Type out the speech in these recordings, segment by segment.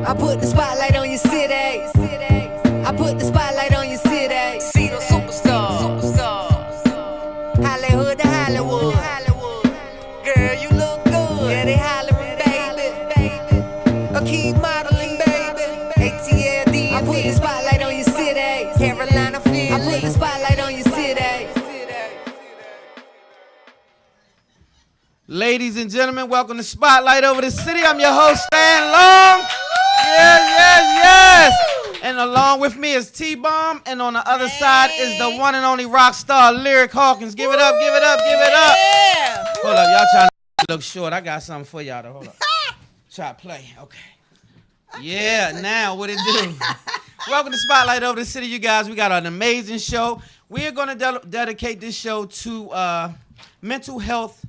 I put the spotlight on your city. I put the spotlight on your city. See the superstar. Hollywood to Hollywood. Girl, you look good. Yeah, they hollering, baby. I keep modeling, baby. ATLD. I put the spotlight on your city. Carolina Philly. I put the spotlight on your city. Ladies and gentlemen, welcome to Spotlight Over the City. I'm your host, Stan Long. Yes. And along with me is T-Bomb, and on the other side is the one and only rock star, Lyric Hawkins. Give it up. Yeah. Hold up, y'all trying to look short. I got something for y'all to hold up. Try to play, okay. Yeah, now what it do? Welcome to Spotlight Over the City, you guys. We got an amazing show. We are going to dedicate this show to Mental Health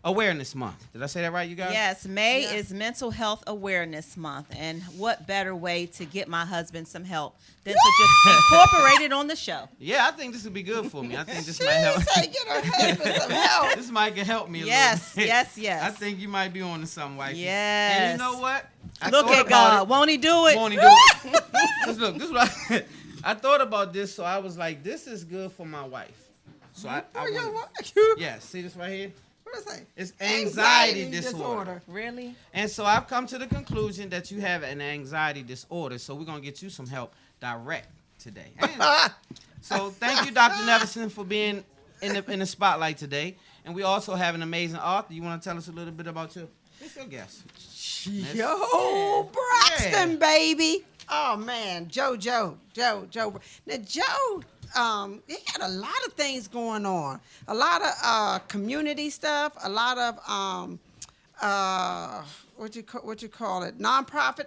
Awareness Month. Did I say that right, you guys? Yes, May is Mental Health Awareness Month, and what better way to get my husband some help than to just incorporate it on the show? Yeah, I think this would be good for me. I think this might help. Get her husband some help. This might help me a Yes, little bit. yes. I think you might be on to something, wifey. Yes. And you know what? Look at God. Won't he do it? Won't he do it? Just look, this is what I thought about this, so I was like, this is good for my wife. So I your wife? Yeah, see this right here? What is that? It's anxiety disorder. Really? And so I've come to the conclusion that you have an anxiety disorder, so we're going to get you some help direct today. So thank you, Dr. Neverson, for being in the spotlight today. And we also have an amazing author. You want to tell us a little bit about your guest? Yo, Braxton, baby. Oh, man. Joe. Now, Joe, he had a lot of things going on. A lot of community stuff. A lot of, what you call it, nonprofit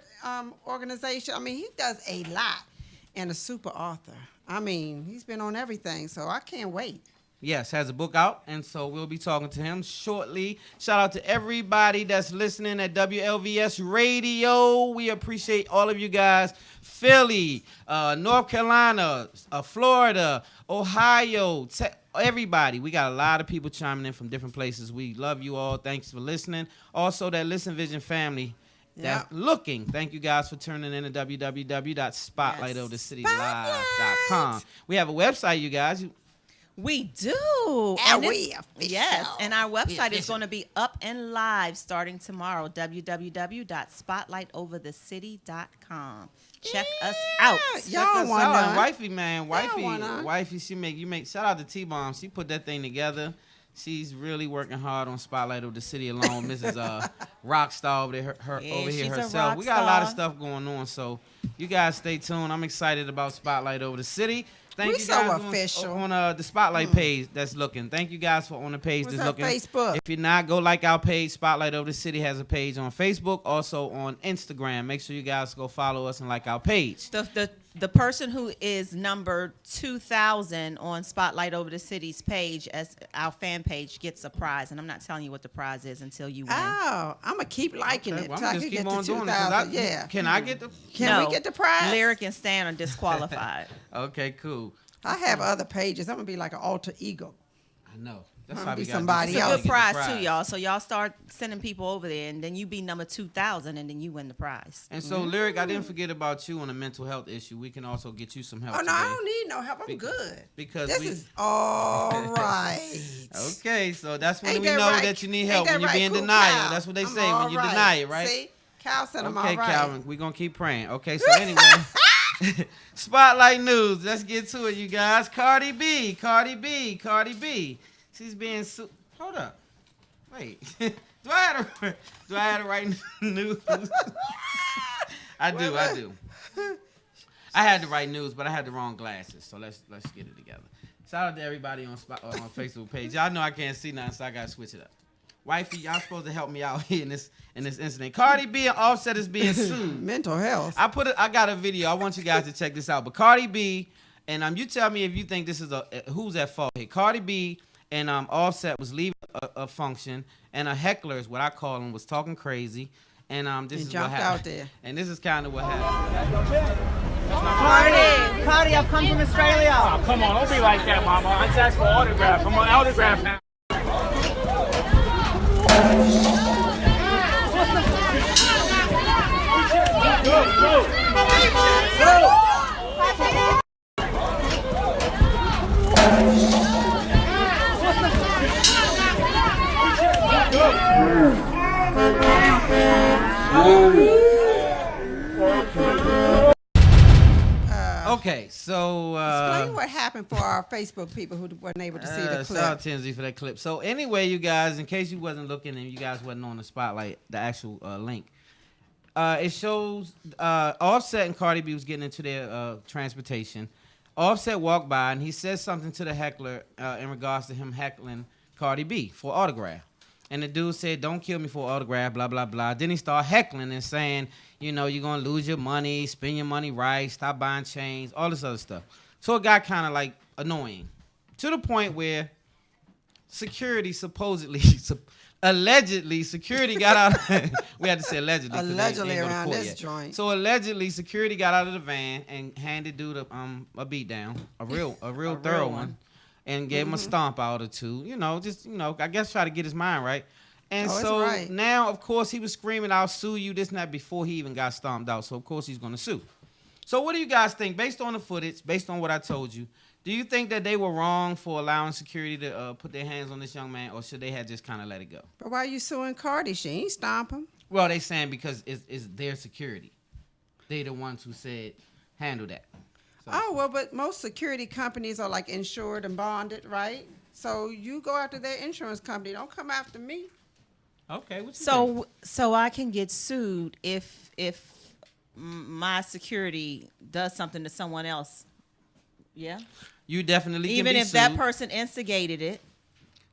organization. I mean, he does a lot. And a super author. I mean, he's been on everything, so I can't wait. Yes, has a book out, and so we'll be talking to him shortly. Shout out to everybody that's listening at WLVS Radio. We appreciate all of you guys. Philly, North Carolina, Florida, Ohio, everybody. We got a lot of people chiming in from different places. We love you all. Thanks for listening. Also, that Listen Vision family that's looking. Thank you guys for tuning in to www.spotlightoverthecitylive.com. We have a website, you guys. We do. And we official. Yes, and our website is going to be up and live starting tomorrow, www.spotlightoverthecity.com. Check us out. Y'all want none. Wifey, shout out to T-Bomb. She put that thing together. She's really working hard on Spotlight Over the City along Mrs. Rockstar over here herself. We got a lot of stuff going on, so you guys stay tuned. I'm excited about Spotlight Over the City. Thank you guys official. on the Spotlight page that's looking. Thank you guys for on the page that's looking. Facebook? If you're not, go like our page. Spotlight Over the City has a page on Facebook, also on Instagram. Make sure you guys go follow us and like our page. The person who is number 2,000 on Spotlight Over the City's page as our fan page gets a prize, and I'm not telling you what the prize is until you win. Oh, I'm gonna keep liking it. Well, Till I can get to 2,000. Can I get the? Can we get the prize? Lyric and Stan are disqualified. Okay, cool. I have other pages. I'm gonna be like an alter ego. I know. That's I'm why gonna we be got somebody It's a else. good prize too, y'all. So y'all start sending people over there, and then you be number 2,000, and then you win the prize. And so, Lyric, I didn't forget about you on a mental health issue. We can also get you some help. Oh no, today. I don't need no help. I'm good. Because this is all right. Okay, so that's when Ain't we that know right? that you need Ain't help that when you're right? being Cool, denial. Cal. That's what they I'm say when you all deny it, right? See, Cal said I'm all Okay, right. Calvin, we're gonna keep praying. Okay, so anyway, Spotlight News. Let's get to it, you guys. Cardi B. She's being hold up. Wait. Do I have the right news? I do. I had the right news, but I had the wrong glasses. So let's get it together. Shout out to everybody on Facebook page. Y'all know I can't see nothing, so I gotta switch it up. Wifey, y'all supposed to help me out here in this incident. Cardi B and Offset is being sued. Mental health. I got a video. I want you guys to check this out. But Cardi B and you tell me if you think this is who's at fault here. Cardi B and Offset was leaving a function, and a heckler is what I call him, was talking crazy, and this is what happened. Out there. And this is kind of what happened. Cardi, I've come from Australia. Oh, come on, don't be like that, mama. I just asked for an autograph. I'm on autograph now. Good. Okay, so Explain what happened for our Facebook people who weren't able to see the clip. shout out to Tinsley for that clip. So anyway, you guys, in case you wasn't looking and you guys wasn't on the spotlight, the actual link, it shows Offset and Cardi B was getting into their transportation. Offset walked by and he said something to the heckler in regards to him heckling Cardi B for autograph. And the dude said, "Don't kill me for autograph, blah, blah, blah." Then he started heckling and saying, you know, you're going to lose your money, spend your money right, stop buying chains, all this other stuff. So it got kind of like annoying to the point where security supposedly, allegedly, security got out. We had to say allegedly. Allegedly around this joint. So allegedly, security got out of the van and handed dude a beat down, a real thorough one. And gave him a stomp out or two, I guess try to get his mind right. And so now, of course, he was screaming, "I'll sue you," this and that, before he even got stomped out. So, of course, he's going to sue. So what do you guys think? Based on the footage, based on what I told you, do you think that they were wrong for allowing security to put their hands on this young man, or should they have just kind of let it go? But why are you suing Cardi? She ain't stomp him. Well, they saying because it's their security. They the ones who said handle that. So. Oh, well, but most security companies are like insured and bonded, right? So you go after their insurance company. Don't come after me. Okay. What you think? So I can get sued if my security does something to someone else. Yeah. You definitely can even be if sued. that person instigated it.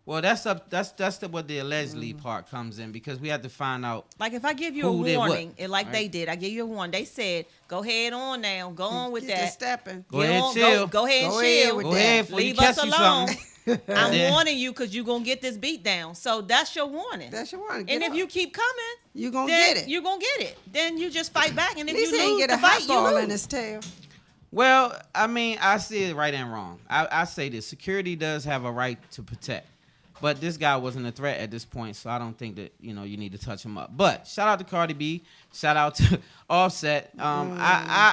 Well, that's what the allegedly part comes in, because we have to find out. Like if I give you a warning, they did, I give you a warning. They said, "Go ahead on now, go on with that." Stepping. Go ahead, chill. Go ahead and chill. Go ahead before Leave you us catch you alone. something. I'm warning you because you're gonna get this beat down. So that's your warning. That's your warning. And if you keep coming, you're gonna get it. You're gonna get it. Then you just fight back. And if At least you he ain't lose get the a fight, hot you ball lose. in his tail. Well, I mean, I see it right and wrong. I say this: security does have a right to protect. But this guy wasn't a threat at this point, so I don't think that, you need to touch him up. But shout out to Cardi B. Shout out to Offset.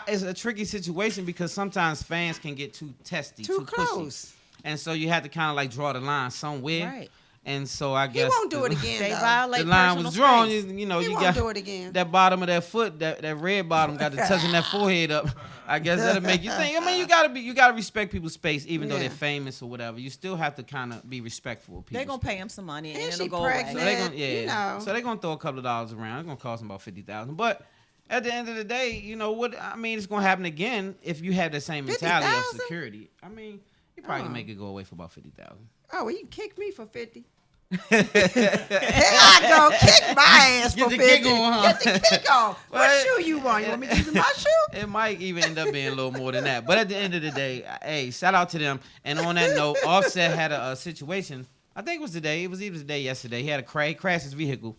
It's a tricky situation because sometimes fans can get too testy, too close. pushy. And so you have to kind of like draw the line somewhere. Right. And so I guess he won't do it again. They though. violate the line was drawn. space. You He got won't do it again. that bottom of that foot, that red bottom, got to touching that forehead up. I guess that'll make you think. I mean, you gotta respect people's space, even though they're famous or whatever. You still have to kind of be respectful of people. They're gonna pay him some money and she it'll go away. pregnant? So they're gonna throw a couple of dollars around. It's gonna cost them about $50,000. But at the end of the day, what I mean, it's gonna happen again if you have the same mentality of 50,000? security. I mean, you probably can make it go away for about $50,000. Oh, well, you can kick me for 50. Here I go, kick my ass Get for the 50. kick on, huh? Get the kick on. What shoe you want? You want me to use my shoe? It might even end up being a little more than that. But at the end of the day, hey, shout out to them. And on that note, Offset had a situation. I think it was today. It was either today, yesterday. He had a crash his vehicle,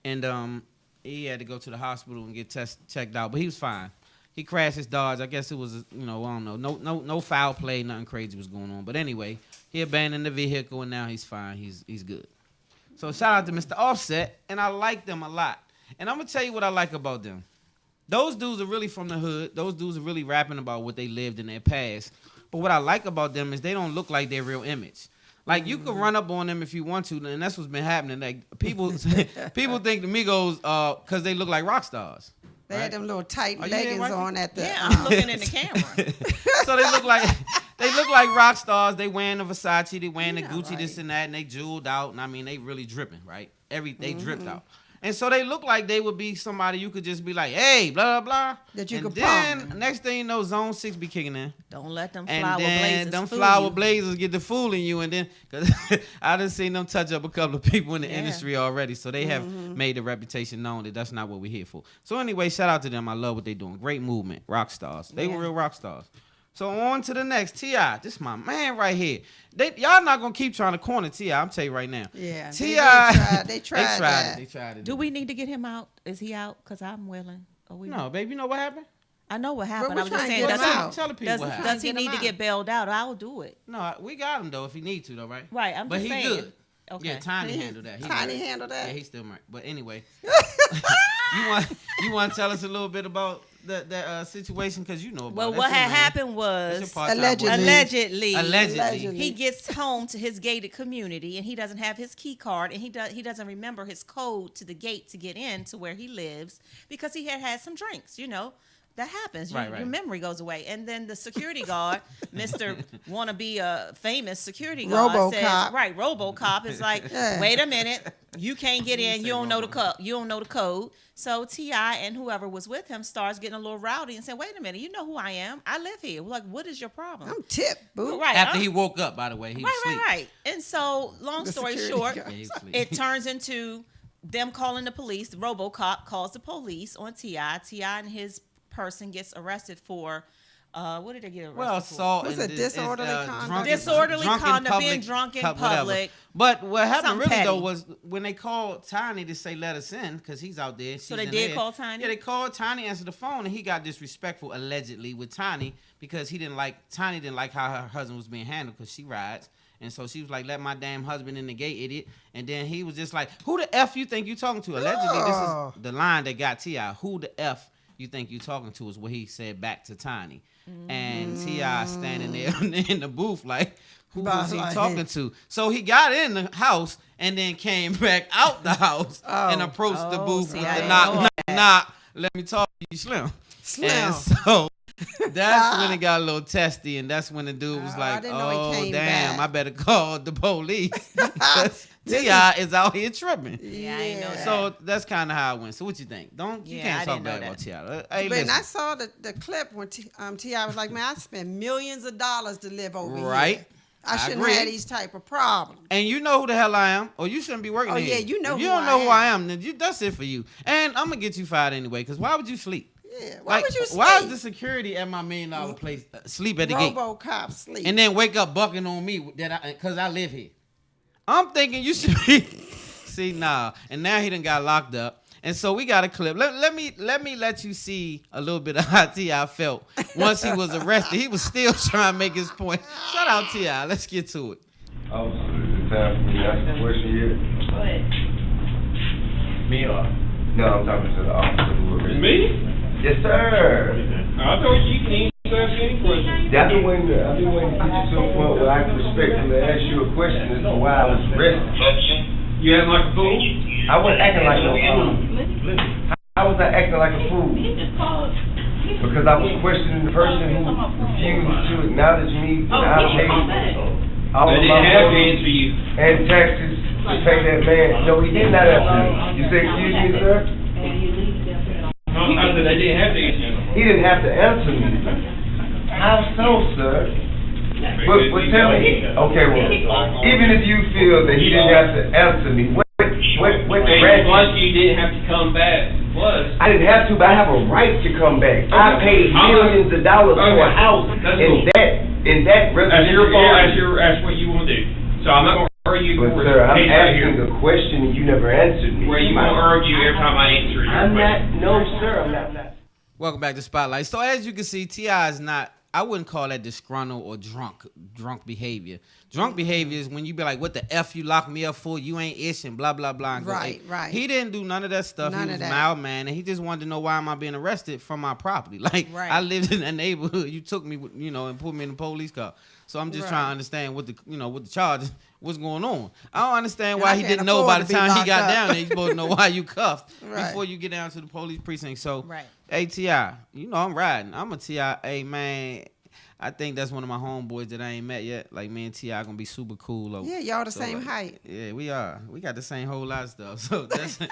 and he had to go to the hospital and get checked out. But he was fine. He crashed his Dodge. I guess it was, I don't know, no foul play, nothing crazy was going on. But anyway, he abandoned the vehicle and now he's fine. He's good. So shout out to Mr. Offset, and I like them a lot. And I'm gonna tell you what I like about them. Those dudes are really from the hood. Those dudes are really rapping about what they lived in their past. But what I like about them is they don't look like their real image. Like, you can run up on them if you want to, and that's what's been happening. Like, people think the Migos, because they look like rock stars. They had them little tight leggings on at the. Yeah, I'm looking in the camera. So they look like rock stars. They wearing the Versace, they wearing the Gucci, this and that, and they jeweled out. And I mean, they really dripping, right? They dripped out. And so they look like they would be somebody you could just be like, hey, blah, blah, blah. That you could then, pump. next thing you know, Zone 6 be kicking in. Don't let them And flower then blazers them fool flower you. blazers get to fooling you. And then, because I done seen them touch up a couple of people in the industry already. So they have made the reputation known that that's not what we're here for. So anyway, shout out to them. I love what they're doing. Great movement. Rock stars. They were real rock stars. So on to the next. T.I. This is my man right here. Y'all not going to keep trying to corner T.I. I'm telling you right now. Yeah. T.I. They tried that. They tried it. Do we need to get him out? Is he out? Because I'm willing. No, baby, you know what happened? I know what happened. we're I was just trying to saying, get him out. Tell the people what happened. does he Get him need to out. get bailed out? I'll do it. No, we got him, though, if he need to, though, right? Right, I'm but just he saying. good. Okay. Yeah, Tiny handled that. Tiny handled that? Yeah, he still might. But anyway, you want to tell us a little bit about that situation? Because you know about Well, it. what That's your had man. happened That's your was part-time Allegedly. boyfriend. allegedly, Allegedly. he gets home to his gated community and he doesn't have his key card and he doesn't remember his code to the gate to get in to where he lives because he had some drinks. You know. That happens. Right. Your memory goes away. And then the security guard, Mr. Wanna be a famous security guard, RoboCop. says, right, RoboCop is like, wait a minute, you can't get in. You don't know the code. You don't know the code. So T.I. and whoever was with him starts getting a little rowdy and saying, wait a minute, you know who I am. I live here. We're like, what is your problem? I'm tipped, boo. Right. After he woke up, by the way, he was asleep. Right. And so, long The story security short, guard. Yeah, he was asleep. it turns into them calling the police. The RoboCop calls the police on T.I. T.I. and his person gets arrested for what did they get arrested Well, for? assault What's and a disorderly conduct? Disorderly conduct, being public, drunk in whatever. public. But what happened Something really though petty. was when they called Tiny to say let us in because he's out there. So they she's in did there. call Tiny? Yeah, they called Tiny, answered the phone, and he got disrespectful allegedly with Tiny because Tiny didn't like how her husband was being handled because she rides. And so she was like, let my damn husband in the gate, idiot. And then he was just like, who the F you think you talking to? Allegedly, this is the line that got T.I. Who the F you think you talking to is what he said back to Tiny. And T.I. standing there in the booth like, who was he talking to? So he got in the house and then came back out the house and approached the booth see, with I the didn't knock, know knock, knock. Let me talk to you, Slim. And so that's when it got a little testy, and that's when the dude was I like, didn't know he oh, came damn, back. I better call the police. Because T.I. is out here tripping. Yeah, I ain't know that. So that's kind of how it went. So what you think? You Yeah, can't I talk didn't know bad that. about T.I. Hey, But listen. I saw the clip when T.I. was like, man, I spent millions of dollars to live over here. Right. I shouldn't agree. have these type of problems. And you know who the hell I am, or you shouldn't be working Oh, here. yeah, you know If you who don't I know who am. I am, then that's it for you. And I'm going to get you fired anyway, because why would you sleep? Yeah. Why would you sleep? Why is the security at my $1 million place sleep at the gate? RoboCop sleep. And then wake up bucking on me because I live here. I'm thinking you should be. See, nah. And now he done got locked up. And so we got a clip. Let me let you see a little bit of how T.I. felt once he was arrested. He was still trying to make his point. Shout out T.I. Let's get to it. Officer, is it time for me to ask a question yet? Go ahead. Me or? No, I'm talking to the officer who arrested Me? Yes, sir. I told you can ask any question. I've been waiting to get you to a point where I can respectfully ask you a question as to why I was arrested. You acting like a fool? I wasn't acting like no fool. I was not acting like a fool. Because I was questioning the person who refused to acknowledge me and I paid all They of didn't my have to money answer you. and taxes to pay that man. No, he did not answer me. You say, excuse me, sir? I said they didn't have to answer you. He didn't have to answer me. How so, sir? But tell me, okay, well, even if you feel that he didn't have to answer me, what Hey, plus you didn't have to come back. Plus. I didn't have to, but I have a right to come back. I paid millions of dollars for a house, That's and cool. that That's your residential fault. area. That's what you want to do. So I'm not going to argue But for sir, I'm case right asking here. a question and you never answered me. Where you want to argue every time I answer your I'm question. not. No, sir, I'm not. Welcome back to Spotlight. So as you can see, T.I. is not, I wouldn't call that disgruntled or drunk behavior. Drunk behavior is when you be like, what the F you locked me up for? You ain't ish and blah, blah, blah. And Right, hey, right. He didn't do none of that stuff. None He of was that. mild man, and he just wanted to know why am I being arrested from my property. Like, Right. I lived in that neighborhood. You took me, and put me in the police car. So I'm just Right. trying to understand what the charges, what's going on. I don't understand And why I he can't didn't know afford by to the be time he locked got up. down there. You're supposed to know why you cuffed Right. before you get down to the police precinct. So, Right. hey, T.I., I'm riding. I'm a T.I. Hey, man, I think that's one of my homeboys that I ain't met yet. Like, me and T.I. gonna be super cool. Yeah, y'all the same height. Yeah, we are. We got the same whole lot of stuff. So that's so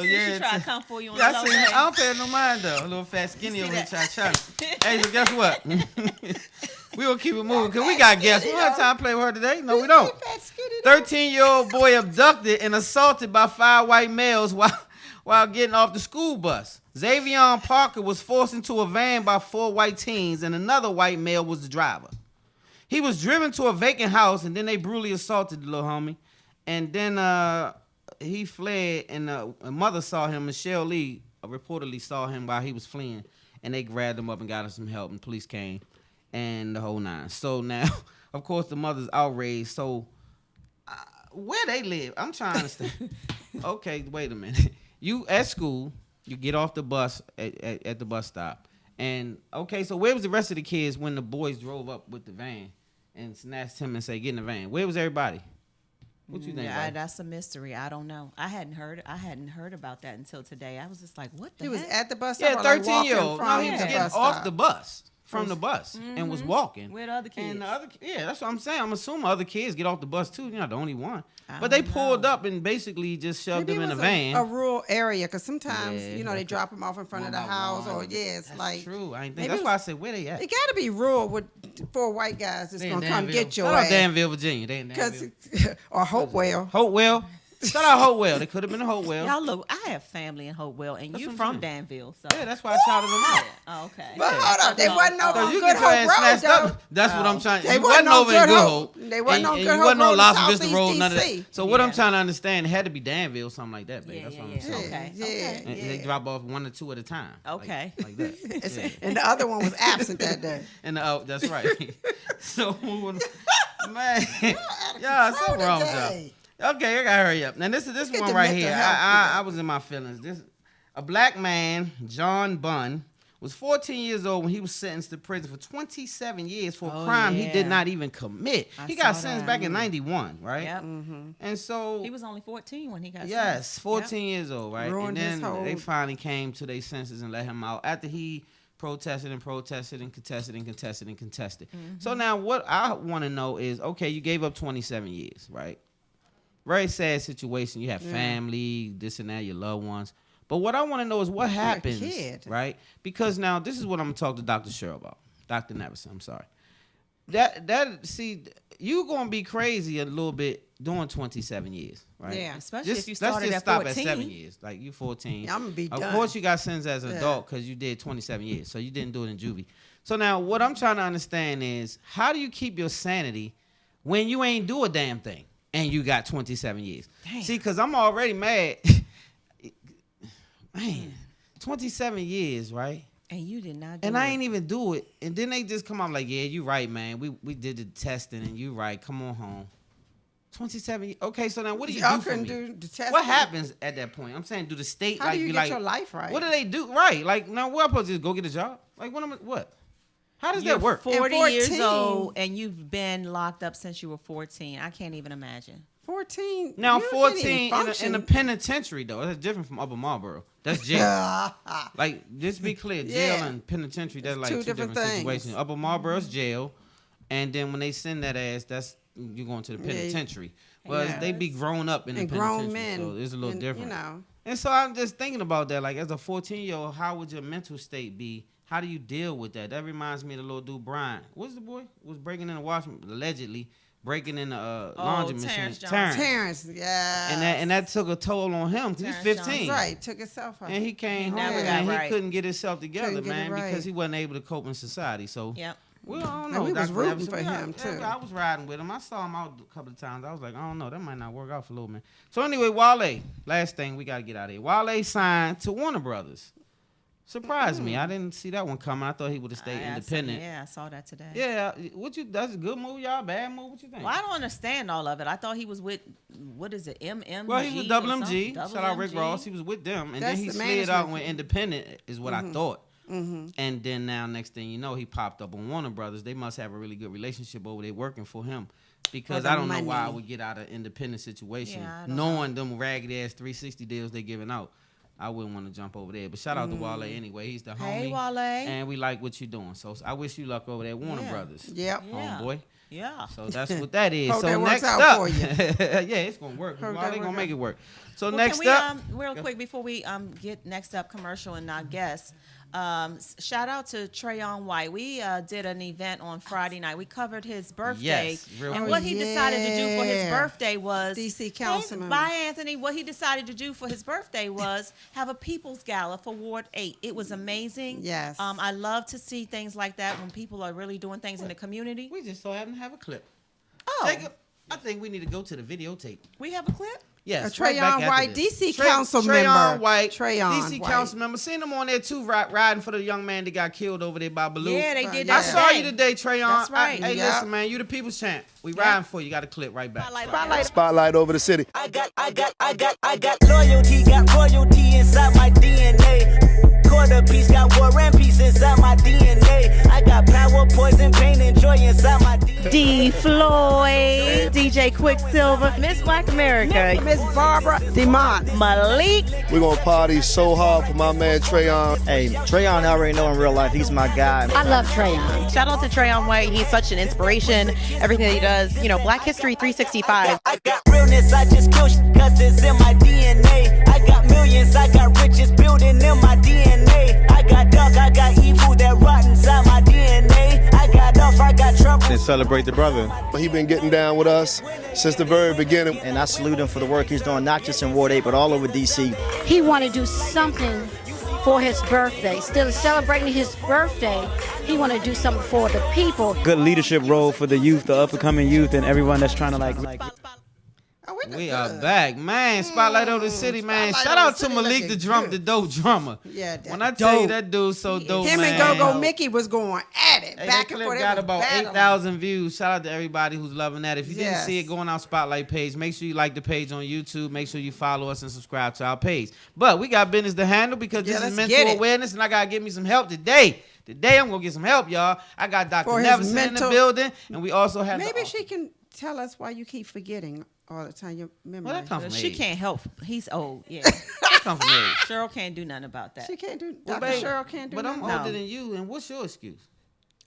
You see she try to come for you on yeah, the I low see. day. I don't pay no mind though. A little fat skinny see over here that? trying to. Hey, so guess what? We gonna keep it moving because we got guests. We don't have time to play with her today. No, we don't. 13-year-old boy abducted and assaulted by 5 white males while getting off the school bus. Xavion Parker was forced into a van by 4 white teens, and another white male was the driver. He was driven to a vacant house, and then they brutally assaulted the little homie. And then he fled, and a mother saw him. Michelle Lee reportedly saw him while he was fleeing, and they grabbed him up and got him some help, and police came, and the whole nine. So now, of course, the mother's outraged. So where they live, I'm trying to understand. Okay, wait a minute. You at school, You get off the bus at the bus stop. And, okay, so where was the rest of the kids when the boys drove up with the van and snatched him and said, get in the van? Where was everybody? What you think? Yeah, that's a mystery. I don't know. I hadn't heard about that until today. I was just like, what the He was heck? at the bus Yeah, stop. or, like, 13-year-old. walking No, he from was the getting bus off stop? the bus. From the bus and was walking. With other kids. And the other, yeah, that's what I'm saying. I'm assuming other kids get off the bus too. You're not the only one. I But they don't pulled know. up and basically just shoved Maybe them in it a was van. a rural area, because sometimes, Yeah, they drop them off in front of the One by house, one. or it's That's like. true. I ain't maybe think. That's it why I was- said where they at. It got to be rural for white guys that's They in going to come Danville. get your Shout out ass. Danville, Virginia. They in Because Danville. or Hopewell. Hopewell. Shout out Hopewell. They could have been in Hopewell. Y'all look, I have family in Hopewell, and That's you what I'm from saying. Danville, so. Yeah, that's why I shouted them out. Oh, okay. But hold up, they wasn't over So on you Good get your Hope ass Road, snatched though. up. That's what I'm trying. They You wasn't wasn't on over in Good Good Hope. Hope. They wasn't on and Good you Hope wasn't on Road in Las Vista Southeast Road. None of DC. that. So what I'm Yeah. trying to understand, it had to be Danville, something like that, babe. Yeah, That's what yeah, I'm saying. Okay. Yeah, Okay. And they drop off 1 or 2 at a time. Okay. Like that. Yeah. And the other one was absent that day. And that's right. So man, yeah, something wrong with y'all. today. Okay, I gotta hurry up. Now this at one the right mental here. health I was in my feelings. A black man, John Bunn, was 14 years old when he was sentenced to prison for 27 years for a Oh, crime he yeah. did not even commit. I He got saw sentenced that. back in 91, right? Yep. And so He was only 14 when he got yes, sentenced. 14 years old, right? Ruined and his then whole- they finally came to their senses and let him out after he protested and protested and contested and contested and contested. So now what I want to know is, okay, you gave up 27 years, right? Very sad situation. You have family, this and that, your loved ones. But what I want to know is what happens, kid. right? Because now this is what I'm going to talk to Dr. Sheryl about. Dr. Neverson, I'm sorry. See, you going to be crazy a little bit doing 27 years, right? Yeah. Especially if you Let's started just at stop 14. at 7 years. Like you 14. Yeah, I'ma be Of done. course you got sentenced as an Yeah. adult because you did 27 years. So you didn't do it in juvie. So now what I'm trying to understand is how do you keep your sanity when you ain't do a damn thing and you got 27 years? Damn. See, because I'm already mad. Man, 27 years, right? And you did not do And it. I ain't even do it. And then they just come out like, yeah, you right, man. We did the testing and you right. Come on home. 27 years. Okay, so now what do you Y'all do for couldn't me? do the test. What happens at that point? I'm saying, do the state How like do you be get like, your life right? what do they do? Right, like now we're supposed to just go get a job. Like what? How does You're that work? 40 And years 14. old, and you've been locked up since you were 14. I can't even imagine. 14. Now you can't 14 even in a function. penitentiary though. That's different from Upper Marlboro. That's jail. Like just be clear, jail Yeah. and penitentiary. That's like two two different different things. situations. Upper Marlboro's jail, and then when they send that ass, that's you're going to the Yeah. penitentiary. Well, Yeah. they be grown up in the and penitentiary, grown men. so it's a little and, different. You know. And so I'm just thinking about that. Like as a 14-year-old, how would your mental state be? How do you deal with that? That reminds me of the little dude Brian. What's the boy? Was breaking in the washroom, allegedly breaking in the laundry machine. Terrence Jones. Terrence, yeah. And that took a toll on him because he's Terrence 15. Right, took itself out. And he came He home never and got he right. couldn't get himself together, Couldn't get it man, right. because he wasn't able to cope in society. So Yep. well, I don't And know. we was Dr. rooting Neverson, for him, too. I was riding with him. I saw him out a couple of times. I was like, I don't know, that might not work out for Lil Man. So anyway, Wale. Last thing we gotta get out of here. Wale signed to Warner Brothers. Surprised me. I didn't see that one coming. I thought he would have stayed independent. I saw that today. Yeah, that's a good move, y'all. Bad move. What you think? Well, I don't understand all of it. I thought he was with, what is it, MMG? Well, he was or Double something? MG. Shout out Rick MG. Ross. He was with them, and That's then he the slid out and management went team. independent. Is what I thought. And then now, next thing you know, he popped up on Warner Brothers. They must have a really good relationship over there working for him, because the I don't know why I money. would get out of independent situation, Yeah, I don't knowing them raggedy ass 360 deals they giving out. I wouldn't want to jump over there. But shout out to Wale anyway. He's the homie. Hey, Wale. And we like what you're doing. So I wish you luck over there at Warner Yeah. Brothers. Yep. Yeah. Homeboy. Yeah. So that's what that is. Hope So that works next out up, for you. yeah, it's gonna work. Hope Wale that gonna work make out. it work. So Well, next can we, up, real quick before we get next up commercial and our guest, shout out to Trayon White. We did an event on Friday night. We covered his birthday, Yes, real and quick. what he decided to do for his Yeah. birthday was DC councilman. Bye, Anthony. What he decided to do for his birthday was have a People's Gala for Ward 8. It was amazing. Yes. I love to see things like that when people are really doing things in the community. we just so happen to have a clip. Oh, Jacob, I think we need to go to the videotape. we have a clip. Yes, A right back Trayon after White, this. DC council Trayon member. White, Trayon DC White. council member. Seen him on there too, riding for the young man that got killed over there by Baloo. Yeah, they did I that. I saw today. you today, Trayon. That's right. Hey, Yeah. listen, man, you the people's champ. We riding for you. Got a clip right back. Spotlight over the city. I got loyalty, got royalty inside my DNA. love, poison, pain, and joy inside my D. Floyd, DJ Quicksilver, Miss Black America, Miss Barbara DeMont, Malik. We're gonna party so hard for my man Trayon. Hey, Trayon, I already know in real life, he's my guy. I love Trayon. Shout out to Trayon White. He's such an inspiration. Everything that he does, you know, Black History 365. I got realness, I just kill cause it's in my DNA. I got millions, I got riches building in my DNA. I got dark, I got evil that rot inside my DNA. I got off, I got trouble. And celebrate the brother. He been getting down with us since the very beginning. And I salute him for the work he's doing, not just in Ward 8, but all over D.C. He want to do something for his birthday. Still celebrating his birthday, he want to do something for the people. Good leadership role for the youth, the up-and-coming youth, and everyone that's trying to like. We are back, man. Spotlight on the city, man. Shout out to Malik, the dope drummer. Yeah, when I tell you that dude's so dope, him man. and Go-Go Mickey was going at it. Hey, back that and clip forth. got about 8,000 views. Shout out to everybody who's loving that. If you didn't see it, go on our Spotlight page. Make sure you like the page on YouTube. Make sure you follow us and subscribe to our page. But we got business to handle because this is mental awareness, and I got to get me some help today. Today, I'm going to get some help, y'all. I got Dr. Neverson in the building, and we also have... Maybe she can tell us why you keep forgetting all the time. Your memory. Well, that come from She age. can't help. He's old. Yeah. That come from age. Cheryl can't do nothing about that. She can't do. Well, Dr. babe, Cheryl can't do. But I'm nothing. older than you, and what's your excuse?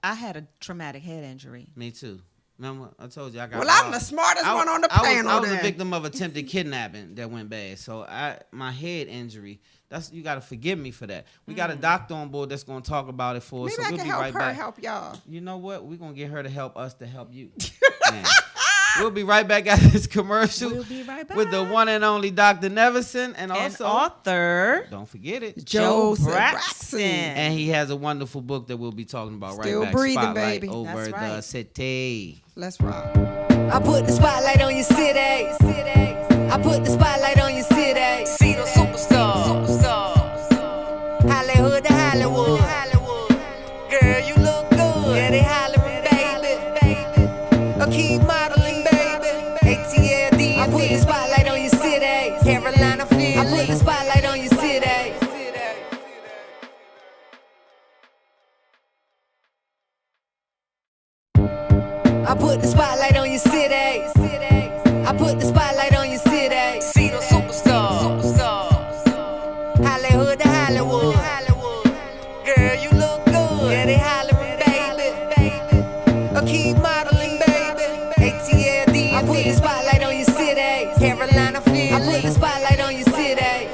I had a traumatic head injury. Me too. Remember, I told you I got. Well, I'm the smartest one on the panel. I was a then. victim of attempted kidnapping that went bad. So my head injury. You got to forgive me for that. We got a doctor on board that's going to talk about it for us. Maybe So I we'll can be help right her back. help y'all. You know what? We're going to get her to help us to help you. Man. We'll be right back after this commercial. We'll be right back. With the one and only Dr. Neverson and also author. Don't forget it. Joe Braxton. And he has a wonderful book that we'll be talking about Still right back. breathing, Spotlight baby. over That's right. the city. Let's rock. I put the spotlight on your city. I put the spotlight on your city. See the superstars. Hollywood to Hollywood. Girl, you look good. Yeah, they hollering, baby. A key modeling, baby. ATLD. I put the spotlight on your city. Carolina, Philly. I put the spotlight on your city. I put the spotlight on your city. I put the spotlight on your city. See the superstars. Hollywood to Hollywood. Girl, you look good. Yeah, they hollering, baby. A key modeling, baby. ATLD. I put the spotlight on your city. Carolina, Philly. I put the spotlight on your city.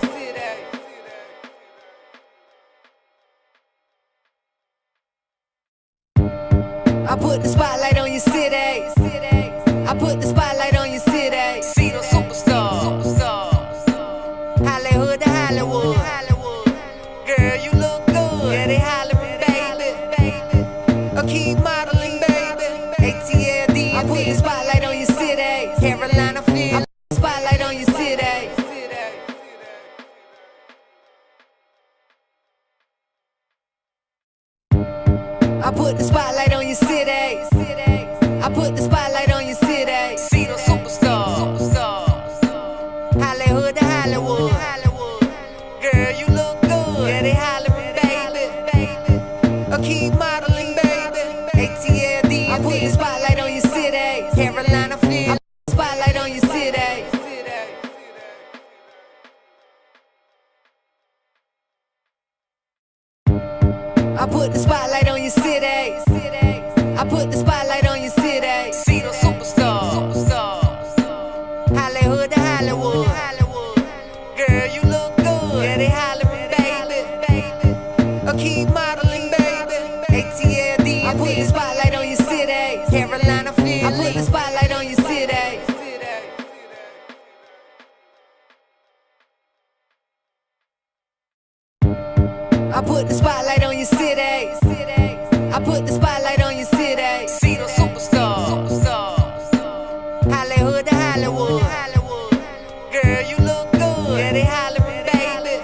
I put the spotlight on your city. I put the spotlight on your city. See the superstars. Hollywood to Hollywood. Girl, you look good. Yeah, they hollering, baby. A key modeling, baby. ATLD. I put the spotlight on your city. Carolina, Philly. I put the spotlight on your city. I put the spotlight on your city. I put the spotlight on your city. See the superstars. Hollywood to Hollywood. Girl, you look good. Yeah, they hollering, baby. A key modeling, baby. ATLD. I put the spotlight on your city. Carolina, Philly. I put the spotlight on your city. I put the spotlight on your city. I put the spotlight on your city. See the superstars. Hollywood to Hollywood. Girl, you look good. Yeah, they hollering, baby. A key modeling, baby. ATLD. I put the spotlight on your city. Carolina, Philly. I put the spotlight on your city. I put the spotlight on your city. I put the spotlight on your city. See the superstars. Hollywood to Hollywood. Girl, you look good. Yeah, they hollering, baby.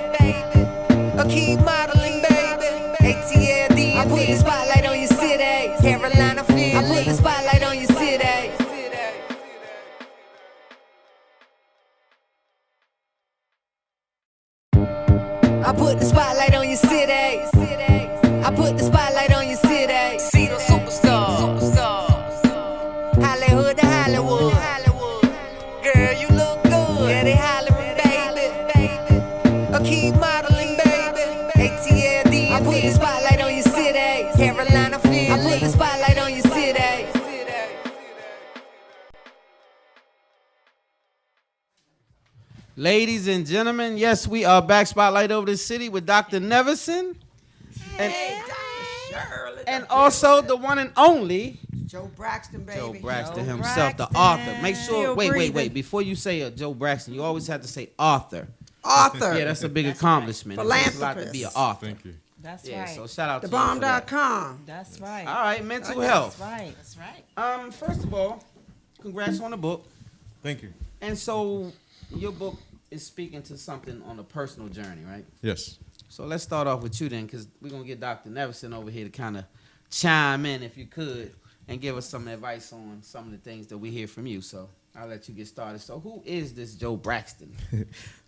A key modeling, baby. ATLD. I put the spotlight on your city. Carolina, Philly. I put the spotlight on your city. I put the spotlight on your city. I put the spotlight on your city. See the superstars. Ladies and gentlemen, yes, we are back. Spotlight over the city with Dr. Neverson. And also the one and only Joe Braxton, baby. Joe Braxton himself, the author. Make sure, wait. Before you say Joe Braxton, you always have to say author. Author. Yeah, that's a big accomplishment. Right. It takes a lot to be an author. Thank you. That's right. So shout out to you for that. TheBomb.com. That's right. All right, mental health. That's right. First of all, congrats on the book. Thank you. And so your book is speaking to something on a personal journey, right? Yes. So let's start off with you then, because we're going to get Dr. Neverson over here to kind of chime in, if you could, and give us some advice on some of the things that we hear from you. So I'll let you get started. So who is this Joe Braxton?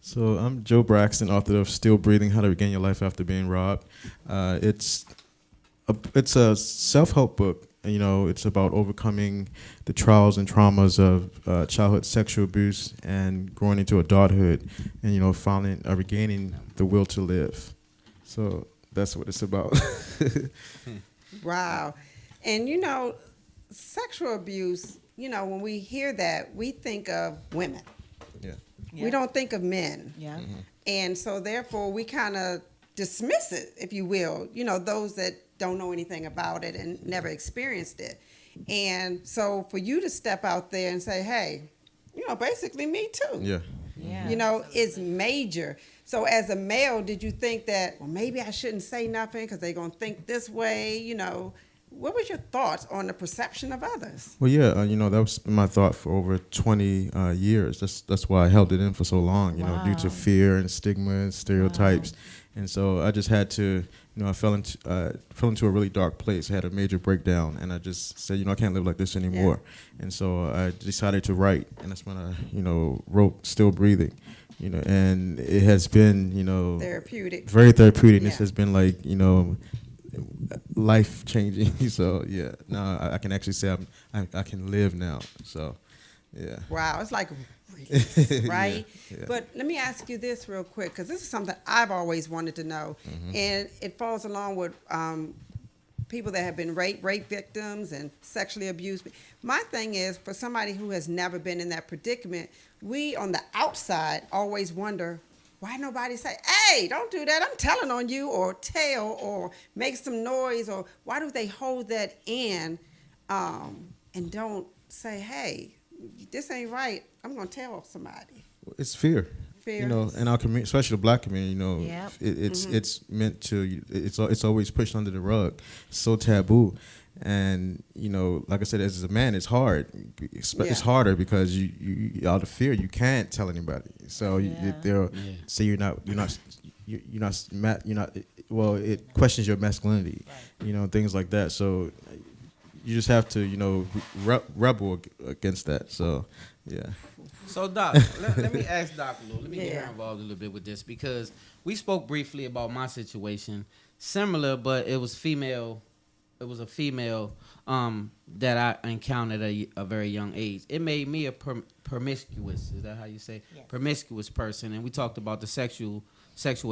So I'm Joe Braxton, author of Still Breathing, How to Regain Your Life After Being Robbed. It's a self-help book. You know, it's about overcoming the trials and traumas of childhood sexual abuse and growing into adulthood and, you know, finally regaining the will to live. So that's what it's about. Wow. And, you know, sexual abuse, you know, when we hear that, we think of women. Yeah. We don't think of men. Yeah. Mm-hmm. And so therefore we kind of dismiss it, if you will, you know, those that don't know anything about it and never experienced it. And so for you to step out there and say, hey, you know, basically me too. Yeah. Yeah. You know, it's major. So as a male, did you think that, well, maybe I shouldn't say nothing because they're going to think this way? You know, what was your thoughts on the perception of others? Well, yeah, you know, that was my thought for over 20 years. That's why I held it in for so long, you know, due to fear and stigma and stereotypes. And so I just had to, you know, I fell into a really dark place. I had a major breakdown, and I just said, you know, I can't live like this anymore. Yeah. And so I decided to write, and that's when I, you know, wrote Still Breathing, you know, and it has been, you know, therapeutic, very therapeutic. Yeah. This has been like, you know, life changing. So yeah, now I can actually say I can live now. So yeah. Wow, it's like release, right? Yeah. But let me ask you this real quick, because this is something I've always wanted to know, and it falls along with people that have been rape victims and sexually abused. My thing is, for somebody who has never been in that predicament, we on the outside always wonder, why nobody say, hey, don't do that, I'm telling on you, or tell, or make some noise, or why do they hold that in and don't say, hey, this ain't right, I'm going to tell somebody? It's fear. You know, in our community, especially the black community, you know, it's meant to, it's always pushed under the rug. It's so taboo. And, you know, like I said, as a man, it's hard. It's harder because you out of fear, you can't tell anybody. So they'll say well, it questions your masculinity, you know, things like that. So you just have to, you know, rebel against that. So, yeah. So, Doc, let me ask Doc a little. Let me get her involved a little bit with this, because we spoke briefly about my situation, similar, but it was female. It was a female that I encountered at a very young age. It made me a promiscuous. Is that how you say? Yes. Promiscuous person, and we talked about the sexual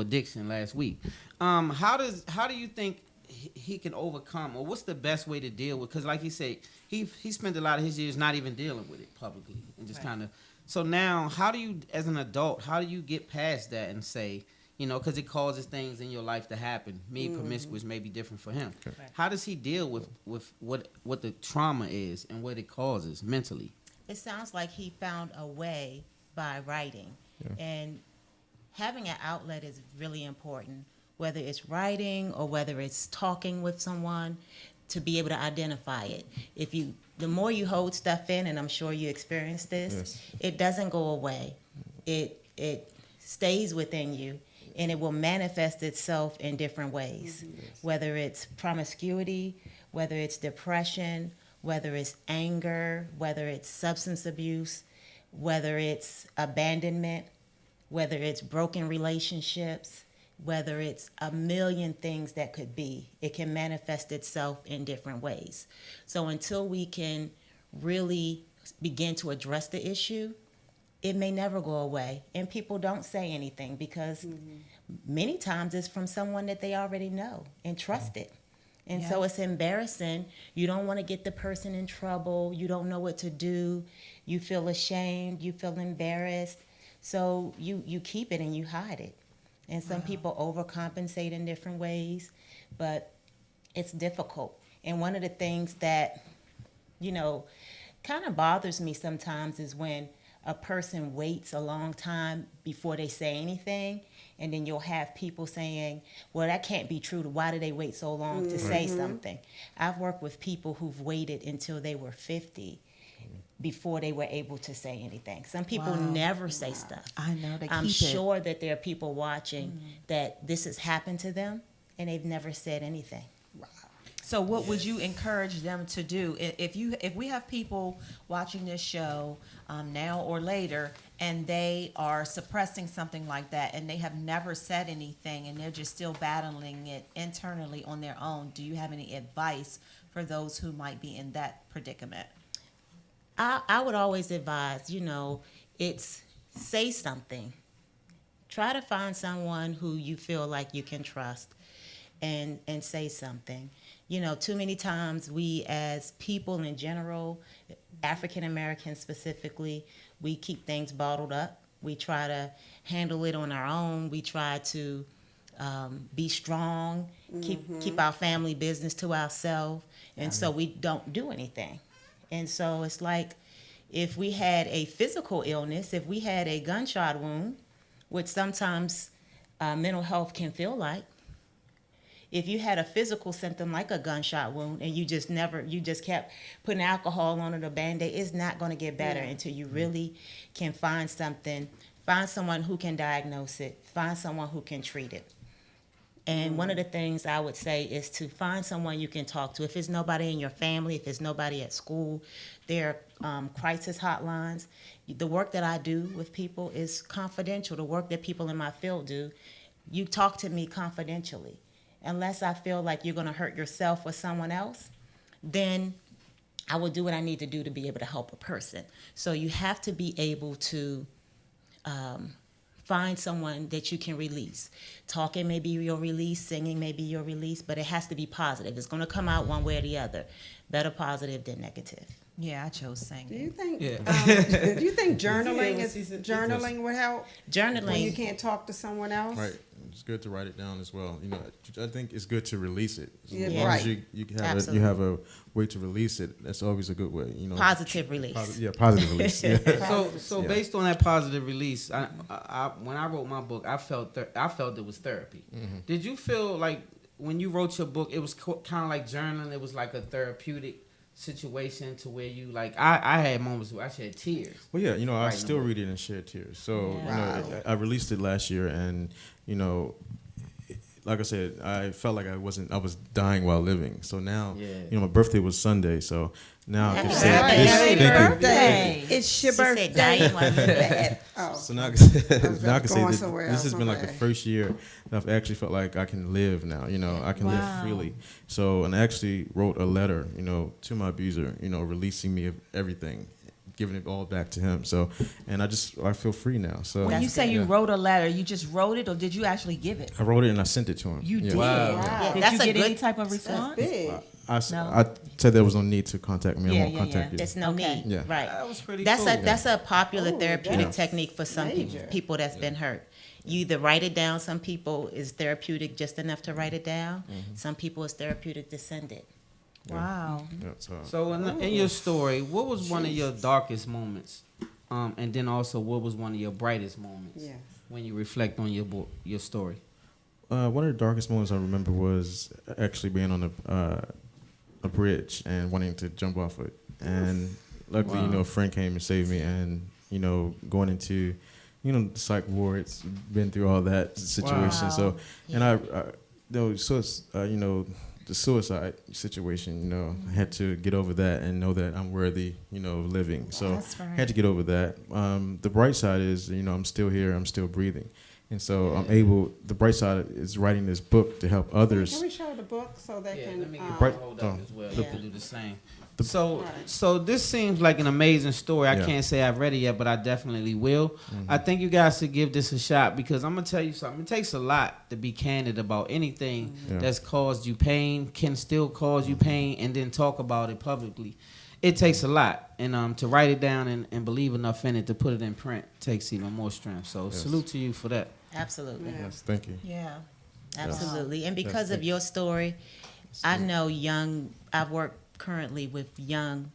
addiction last week. How do you think he can overcome, or what's the best way to deal with? Because, like he said, he spent a lot of his years not even dealing with it publicly, and just kind of. So now, how do you, as an adult, how do you get past that and say, you know, because it causes things in your life to happen. Me, promiscuous, may be different for him. Okay. How does he deal with what the trauma is and what it causes mentally? It sounds like he found a way by writing. Yeah. And having an outlet is really important, whether it's writing or whether it's talking with someone, to be able to identify it. The more you hold stuff in, and I'm sure you experienced this, it doesn't go away. It stays within you, and it will manifest itself in different ways, whether it's promiscuity, whether it's depression, whether it's anger, whether it's substance abuse, whether it's abandonment, whether it's broken relationships, whether it's a million things that could be. It can manifest itself in different ways. So until we can really begin to address the issue, it may never go away. And people don't say anything because many times it's from someone that they already know and trust it. And so it's embarrassing. You don't want to get the person in trouble. You don't know what to do. You feel ashamed. You feel embarrassed. So you keep it and you hide it. And some people overcompensate in different ways, but it's difficult. And one of the things that, kind of bothers me sometimes is when a person waits a long time before they say anything, and then you'll have people saying, well, that can't be true. Why did they wait so long to say something? I've worked with people who've waited until they were 50 before they were able to say anything. Some people never say stuff. I know. I'm sure that there are people watching that this has happened to them, and they've never said anything. So what would you encourage them to do if we have people watching this show now or later, and they are suppressing something like that, and they have never said anything, and they're just still battling it internally on their own? Do you have any advice for those who might be in that predicament? I would always advise, it's say something. Try to find someone who you feel like you can trust and say something. Too many times we as people in general, African Americans specifically, we keep things bottled up. We try to handle it on our own. We try to be strong, keep our family business to ourselves, and so we don't do anything. And so it's like if we had a physical illness, if we had a gunshot wound, which sometimes mental health can feel like, if you had a physical symptom like a gunshot wound and you just kept putting alcohol on it or Band-Aid, it's not going to get better until you really can find someone who can diagnose it, find someone who can treat it. And one of the things I would say is to find someone you can talk to. If it's nobody in your family, if it's nobody at school, there are crisis hotlines. The work that I do with people is confidential. The work that people in my field do, you talk to me confidentially. Unless I feel like you're going to hurt yourself or someone else, then I will do what I need to do to be able to help a person. So you have to be able to find someone that you can release. Talking may be your release, singing may be your release, but it has to be positive. It's going to come out one way or the other. Better positive than negative. Yeah, I chose singing. Do you think journaling would help? Journaling. When you can't talk to someone else? Right. It's good to write it down as well. I think it's good to release it. As long as you have a way to release it, that's always a good way. Positive release. Positive release. Yeah. So based on that positive release, I when I wrote my book, I felt it was therapy. Mm-hmm. Did you feel like when you wrote your book, it was kind of like journaling? It was like a therapeutic situation to where you I had moments where I shed tears. Well, yeah, I still read it and shed tears. So I released it last year, and like I said, I felt like I was dying while living. So now, my birthday was Sunday, so now I can say Happy birthday! It's your birthday. So now I can say this has been like the first year that I've actually felt like I can live now. I can live freely. So, and I actually wrote a letter, to my abuser, releasing me of everything, giving it all back to him. So, and I feel free now. So when you say you wrote a letter, you just wrote it, or did you actually give it? I wrote it and I sent it to him. You did? Wow. Yeah. Did you get any type of response? That's big. I said there was no need to contact me. I won't contact you. There's no need. Yeah. Right. That was pretty That's cool. That's a popular therapeutic technique for some people that's been hurt. You either write it down. Some people is therapeutic just enough to write it down. Mm-hmm. Some people is therapeutic to send it. Wow. Yeah, so in your story, what was one of your darkest moments? And then also, what was one of your brightest moments when you reflect on your story? One of the darkest moments I remember was actually being on a bridge and wanting to jump off it. And luckily, a friend came and saved me. And, going into, the psych wards, been through all that situation. Wow. So, and the suicide situation, I had to get over that and know that I'm worthy, of living. So I had to get over that. The bright side is, I'm still here, I'm still breathing. And so the bright side is writing this book to help others. Can we show the book so they can... Let me get hold up as well. They can do the same. So this seems like an amazing story. I can't say I've read it yet, but I definitely will. Mm-hmm. I think you guys should give this a shot because I'm going to tell you something. It takes a lot to be candid about anything that's caused you pain, can still cause you pain, and then talk about it publicly. it takes a lot. And to write it down and believe enough in it to put it in print takes even more strength. So salute to you for that. Absolutely. Yes, thank you. Yeah. Absolutely. And because of your story, I know I've worked currently with young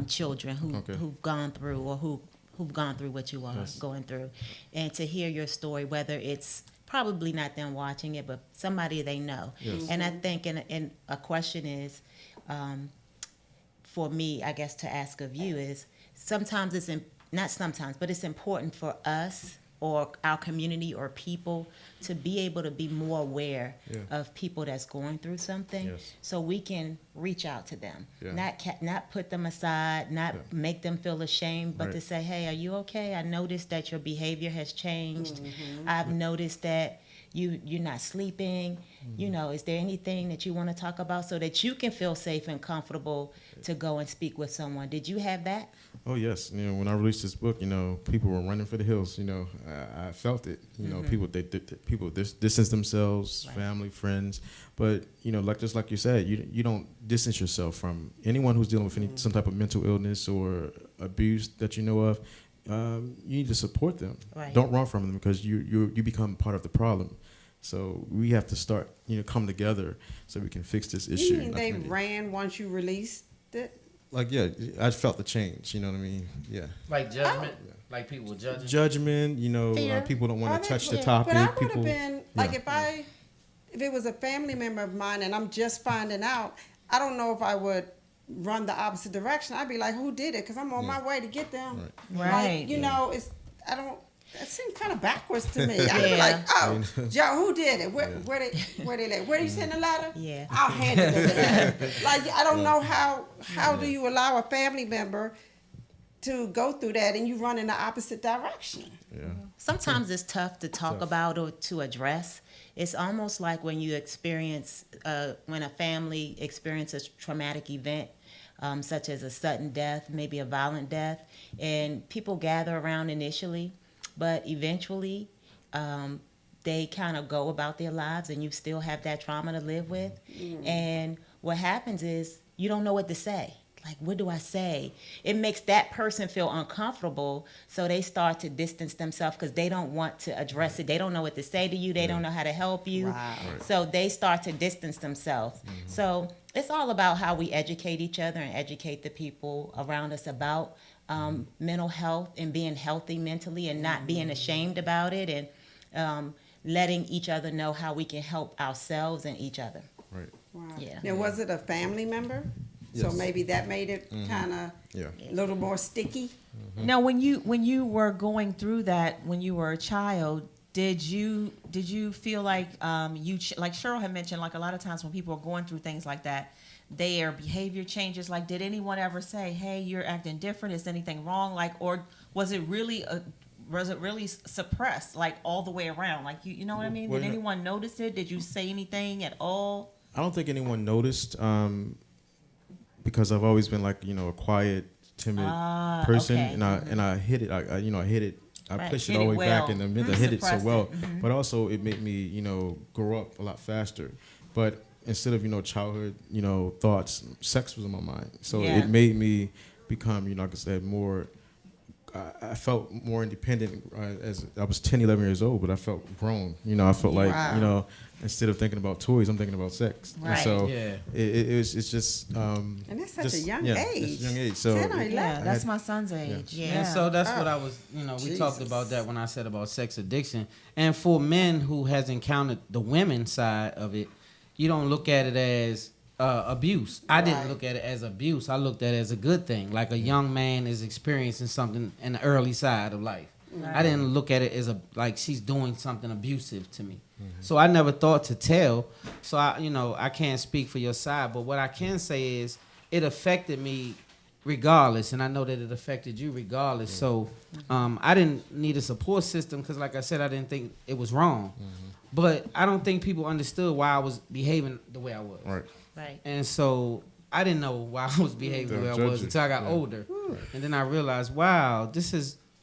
children who've gone through or who've gone through what you are going through. And to hear your story, whether it's probably not them watching it, but somebody they know. Yes. And I think and a question is, for me, I guess to ask of you is, sometimes not sometimes, but it's important for us or our community or people to be able to be more aware of people that's going through something, so we can reach out to them, not put them aside, not make them feel ashamed, but to say, hey, are you okay? I noticed that your behavior has changed. I've noticed that you're not sleeping. You know, is there anything that you want to talk about so that you can feel safe and comfortable to go and speak with someone? Did you have that? Oh yes, you know, when I released this book, you know, people were running for the hills. You know, I felt it. You know, people distance themselves, family, friends. But you know, just like you said, you don't distance yourself from anyone who's dealing with some type of mental illness or abuse that you know of. You need to support them. Right. Don't run from them, because you become part of the problem. So we have to start, come together so we can fix this issue. You mean they ran once you released it? Like, yeah, I felt the change. You know what I mean? Yeah. Like judgment, like people were judging. Judgment. People don't want to touch the topic. But I would people, have been like, if it was a family member of mine and I'm just finding out, I don't know if I would run the opposite direction. I'd be like, who did it? Because I'm on my way to get them. Right. Like, that seems kind of backwards to me. I'd be like, oh, Joe, who did it? Where they live? Where you send the letter? Yeah. I'll hand it to them. Like, I don't know how do you allow a family member to go through that and you run in the opposite direction? Yeah. Sometimes it's tough to talk about or to address. It's almost like when you experience, when a family experiences a traumatic event, such as a sudden death, maybe a violent death, and people gather around initially, but eventually they kind of go about their lives and you still have that trauma to live with. And what happens is you don't know what to say. Like, what do I say? It makes that person feel uncomfortable, so they start to distance themselves because they don't want to address it. They don't know what to say to you. They don't know how to help you. Wow. So they start to distance themselves. So it's all about how we educate each other and educate the people around us about mental health and being healthy mentally and not being ashamed about it, and letting each other know how we can help ourselves and each other. Right. Wow. Yeah. Now, was it a family member? So Yes. maybe that made it kind of a little more sticky. Now, when you were going through that when you were a child, did you feel like like Sheryl had mentioned, like a lot of times when people are going through things like that, their behavior changes? Like, did anyone ever say, "Hey, you're acting different. Is anything wrong?" Like, or was it really suppressed, like all the way around? Like, you know what I mean? Well, did anyone notice it? Did you say anything at all? I don't think anyone noticed, because I've always been like, a quiet, timid person, okay. and I hit it. I hit it. I Right. pushed it Hit all the it way back well. in the middle. Hit it so Suppressed well, it. but also it made me, grow up a lot faster. But instead of childhood, thoughts, sex was in my mind. So Yeah. it made me become, like I said, more. I felt more independent as I was 10, 11 years old, but I felt grown. I felt like, instead of thinking about toys, I'm thinking about sex. Right. And so Yeah. it's just. And that's such a young It's age. a young age. So 10 or 11. Yeah, that's my son's age. Yeah. And so that's what I was, we talked Jesus. about that when I said about sex addiction. And for men who has encountered the women side of it, you don't look at it as abuse. I didn't Right. look at it as abuse. I looked at it as a good thing. Like a young man is experiencing something in the early side of life. Right. I didn't look at it as like she's doing something abusive to me. So I never thought to tell. So I can't speak for your side, but what I can say is it affected me regardless, and I know that it affected you regardless. So I didn't need a support system because, like I said, I didn't think it was wrong. But I don't think people understood why I was behaving the way I was. Right. Right. And so I didn't know why I was behaving the way I Judge was you. until I got Yeah. older. And then I realized, wow,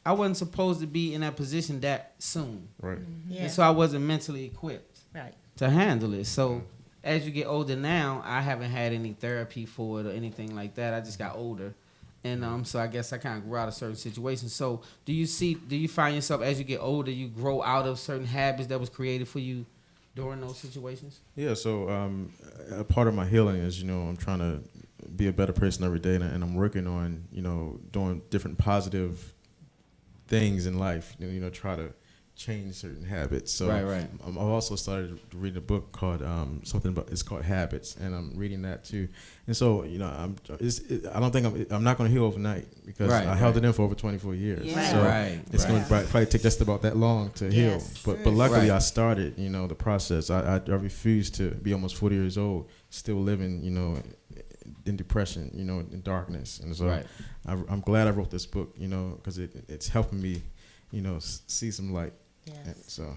I wasn't supposed to be in that position that soon. Right. Yeah. And so I wasn't mentally equipped Right. to handle it. So as you get older now, I haven't had any therapy for it or anything like that. I just got older. And so I guess I kind of grew out of certain situations. So do you find yourself as you get older, you grow out of certain habits that was created for you during those situations? Yeah, so a part of my healing is, I'm trying to be a better person every day, and I'm working on, doing different positive things in life, try to change certain habits. So right. I've also started to read a book called it's called Habits, and I'm reading that too. And so I'm not going to heal overnight because I held it in for over 24 years. Yeah. So it's going to probably take just about that long to heal. But luckily I started the process. I refused to be almost 40 years old still living in depression, in darkness. And so I'm glad I wrote this book, because it's helping me see some light. Yes. And so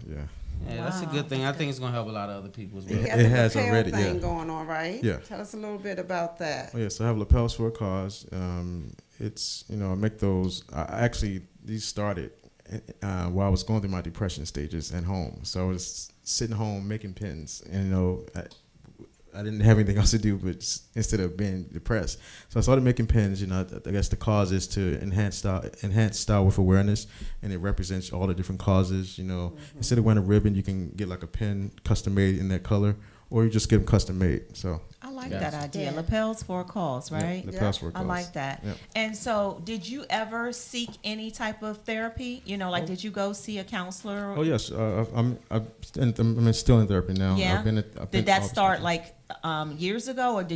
that's a good thing. I think it's gonna help a lot of other people as well. You got It the has lapel already, thing yeah. going on, right? Yeah. Tell us a little bit about that. Oh yeah, so I have lapels for a cause. It's I make those. These started while I was going through my depression stages at home. So I was sitting home making pins, and I didn't have anything else to do, but instead of being depressed, so I started making pins. I guess the cause is to enhance style with awareness, and it represents all the different causes. Instead of wearing a ribbon, you can get like a pin custom made in that color, or you just get them custom made. So I like that idea. Lapels for a cause, right? Yeah, lapels for a cause. I like that. Yep. And so, did you ever seek any type of therapy? Did you go see a counselor? Oh yes, I'm still in therapy now. Yeah. Did that start years ago, or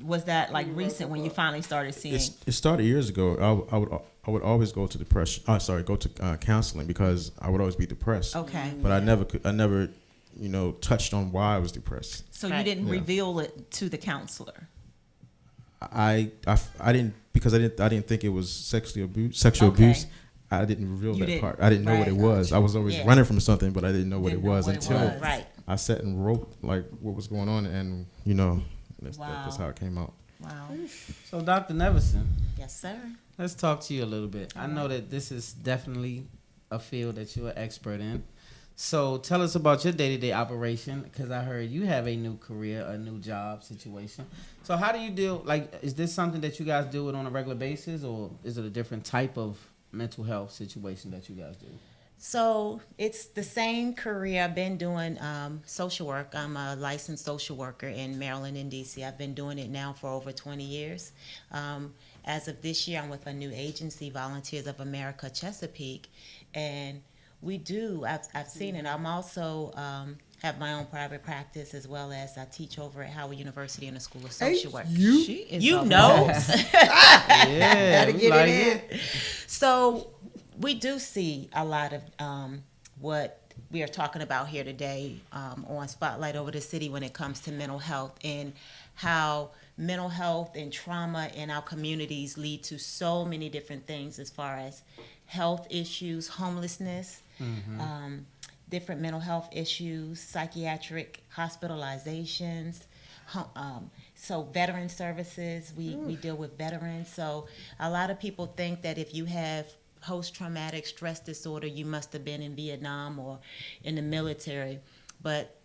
was that recent when you finally started seeing? It started years ago. I would always go to go to counseling because I would always be depressed. Okay. But I never touched on why I was depressed. So you didn't reveal it to the counselor. I didn't, because I didn't think it was sexual abuse. I didn't reveal that part. I didn't know what it was. I was always running from something, but I didn't know what it was until I sat and wrote what was going on, and that's how it came out. Wow. So Dr. Neverson. Yes, sir. Let's talk to you a little bit. I know that this is definitely a field that you're an expert in. So tell us about your day-to-day operation, because I heard you have a new career, a new job situation. So how do you deal, is this something that you guys deal with on a regular basis, or is it a different type of mental health situation that you guys do? So it's the same career. I've been doing social work. I'm a licensed social worker in Maryland and D.C. I've been doing it now for over 20 years. As of this year, I'm with a new agency, Volunteers of America Chesapeake, and I've seen it. I'm also have my own private practice, as well as I teach over at Howard University in the School of Social Work. Yeah, Gotta get it in. So we do see a lot of what we are talking about here today on Spotlight Over the City when it comes to mental health, and how mental health and trauma in our communities lead to so many different things as far as health issues, homelessness, different mental health issues, psychiatric hospitalizations. So veteran services, we deal with veterans. So a lot of people think that if you have post-traumatic stress disorder, you must have been in Vietnam or in the military. But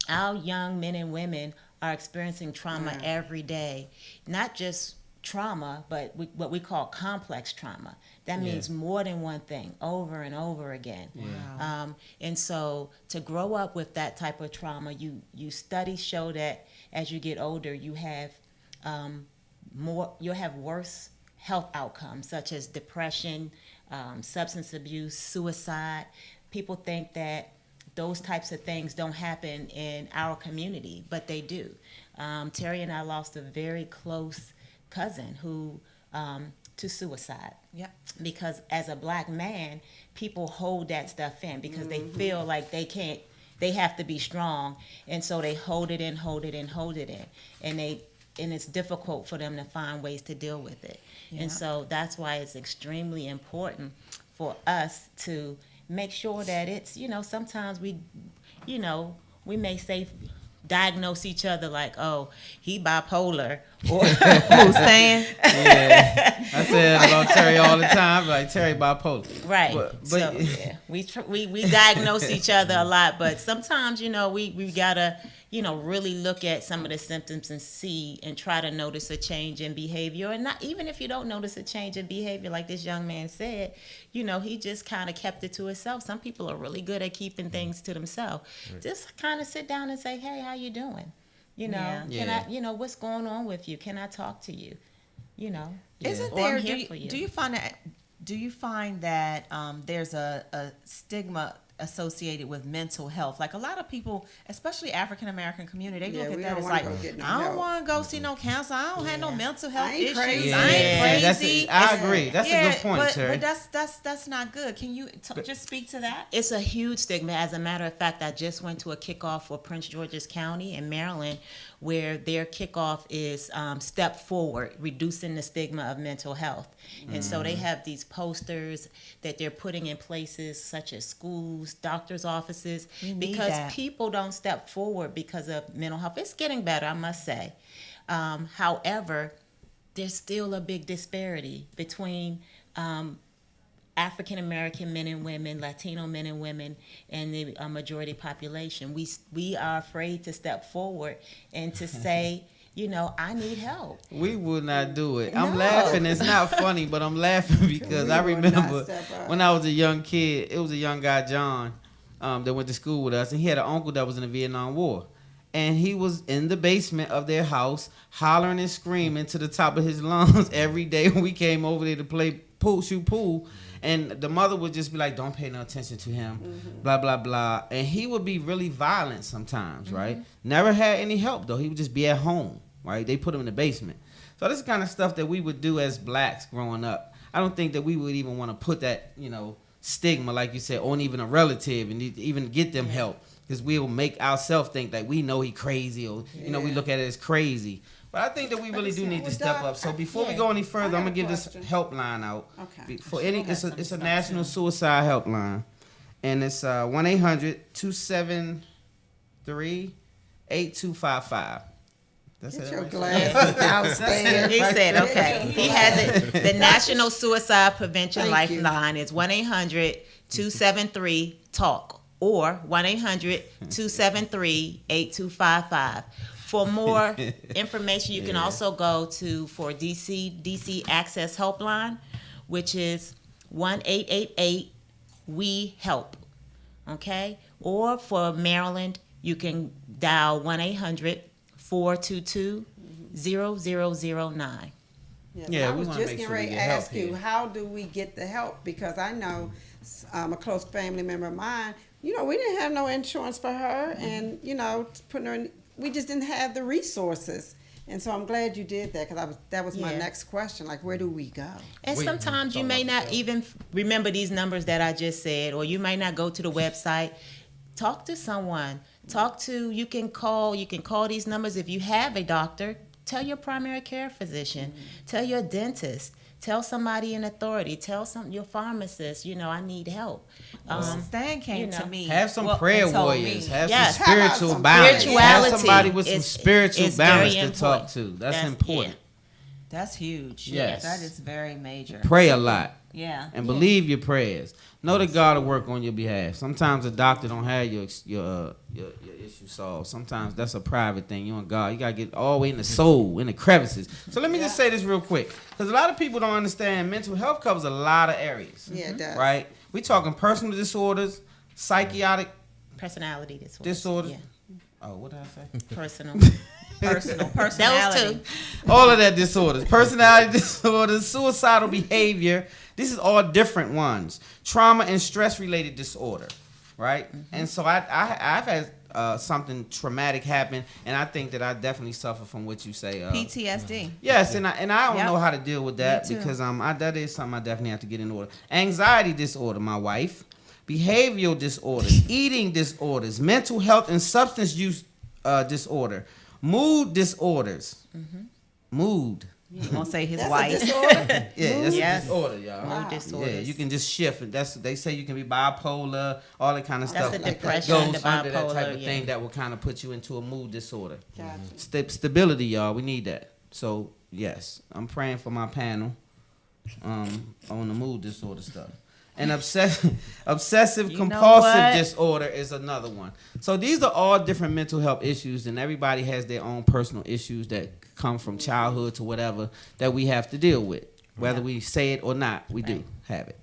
our young men and women are experiencing trauma every day, not just trauma, but what we call complex trauma. That means more than one thing, over and over again. Wow. And so to grow up with that type of trauma, you studies show that as you get older, you have you'll have worse health outcomes, such as depression, substance abuse, suicide. People think that those types of things don't happen in our community, but they do. Terry and I lost a very close cousin who to suicide. Yep. Because as a black man, people hold that stuff in because they feel like they have to be strong, and so they hold it in, and it's difficult for them to find ways to deal with it. Yeah. And so that's why it's extremely important for us to make sure that it's, sometimes we may say, diagnose each other like, oh, he bipolar, or who's saying? Yeah, I say that about Terry all the time, like Terry bipolar. Right. But so, yeah, we diagnose each other a lot, but sometimes we gotta really look at some of the symptoms and see and try to notice a change in behavior. And not even if you don't notice a change in behavior, like this young man said, he just kind of kept it to himself. Some people are really good at keeping things to themselves. Right. Just kind of sit down and say, hey, how you doing? Can I, what's going on with you? Can I talk to you? Isn't there, do you find that there's a stigma associated with mental health? Like a lot of people, especially African American community, they look at that as like, I don't want to go see no counselor. I don't have no mental health issues. Crazy. I ain't crazy. I agree. That's a good point, Terry. But that's not good. Can you just speak to that? It's a huge stigma. As a matter of fact, I just went to a kickoff for Prince George's County in Maryland, where their kickoff is Step Forward, reducing the stigma of mental health. And so they have these posters that they're putting in places such as schools, doctors' offices, because people don't step forward because of mental health. It's getting better, I must say. However, there's still a big disparity between African American men and women, Latino men and women, and the majority population. We are afraid to step forward and to say, I need help. We would not do it. I'm laughing. It's not funny, but I'm laughing because I remember when I was a young kid, it was a young guy, John, that went to school with us, and he had an uncle that was in the Vietnam War. And he was in the basement of their house, hollering and screaming to the top of his lungs every day when we came over there to play shoot pool. And the mother would just be like, don't pay no attention to him, blah, blah, blah. And he would be really violent sometimes, right? Never had any help, though. He would just be at home, right? They put him in the basement. So this is the kind of stuff that we would do as blacks growing up. I don't think that we would even want to put that, stigma, like you said, on even a relative and even get them help. Because we'll make ourselves think that we know he crazy or, we look at it as crazy. But I think that we really do need to step up. So before we go any further, I'm going to give this helpline out. Okay. It's a national suicide helpline. And it's 1-800-273-8255. That's Get it. your glasses downstairs. He said, okay. He has it. The National Suicide Prevention Lifeline is 1-800-273-TALK or 1-800-273-8255. For more information, you can also go for DC Access Helpline, which is 1-888-WE-HELP, okay? Or for Maryland, you can dial 1-800-422-0009. I was just getting ready to ask you, how do we get the help? Because I know a close family member of mine, we didn't have no insurance for her, and, putting her in, we just didn't have the resources. And so I'm glad you did that, because that was my next question. Like, where do we go? And sometimes you may not even remember these numbers that I just said, or you might not go to the website. Talk to someone. You can call these numbers if you have a doctor. Tell your primary care physician. Tell your dentist. Tell somebody in authority. Tell your pharmacist, I need help. Stan came to me. Have some prayer warriors. Have some spiritual balance. Spirituality. Have somebody with some spiritual balance to talk to. That's important. That's huge. Yes. That is very major. Pray a lot. Yeah. And believe your prayers. Know that God will work on your behalf. Sometimes a doctor don't have your issue solved. Sometimes that's a private thing. You and God. You got to get all the way in the soul, in the crevices. So let me just say this real quick. Because a lot of people don't understand mental health covers a lot of areas. Yeah, it does. Right? We talking personal disorders, psychotic personality disorders. Yeah. Oh, what did I say? Personality. Personality. Those two. All of that disorders. Personality disorders, suicidal behavior. This is all different ones. Trauma and stress related disorder. Right? And so I've had something traumatic happen, and I think that I definitely suffer from what you say. PTSD. Yes, and I don't know how to deal with that because that is something I definitely have to get in order. Anxiety disorder, my wife. Behavioral disorders, eating disorders, mental health and substance use disorder, mood disorders. Mood. You gonna say his that's wife? A disorder? Yeah, that's a disorder, y'all. Mood disorders. Yeah, you can just shift. They say you can be bipolar, all that kind of stuff. That's the depression, goes the under that bipolar, type of thing that will kind of put you into a mood disorder. Gotcha. Stability, y'all. We need that. So yes, I'm praying for my panel on the mood disorder stuff. And obsessive You know compulsive what? disorder is another one. So these are all different mental health issues, and everybody has their own personal issues that come from childhood to whatever that we have to deal with. Whether we say it or not, we do have it.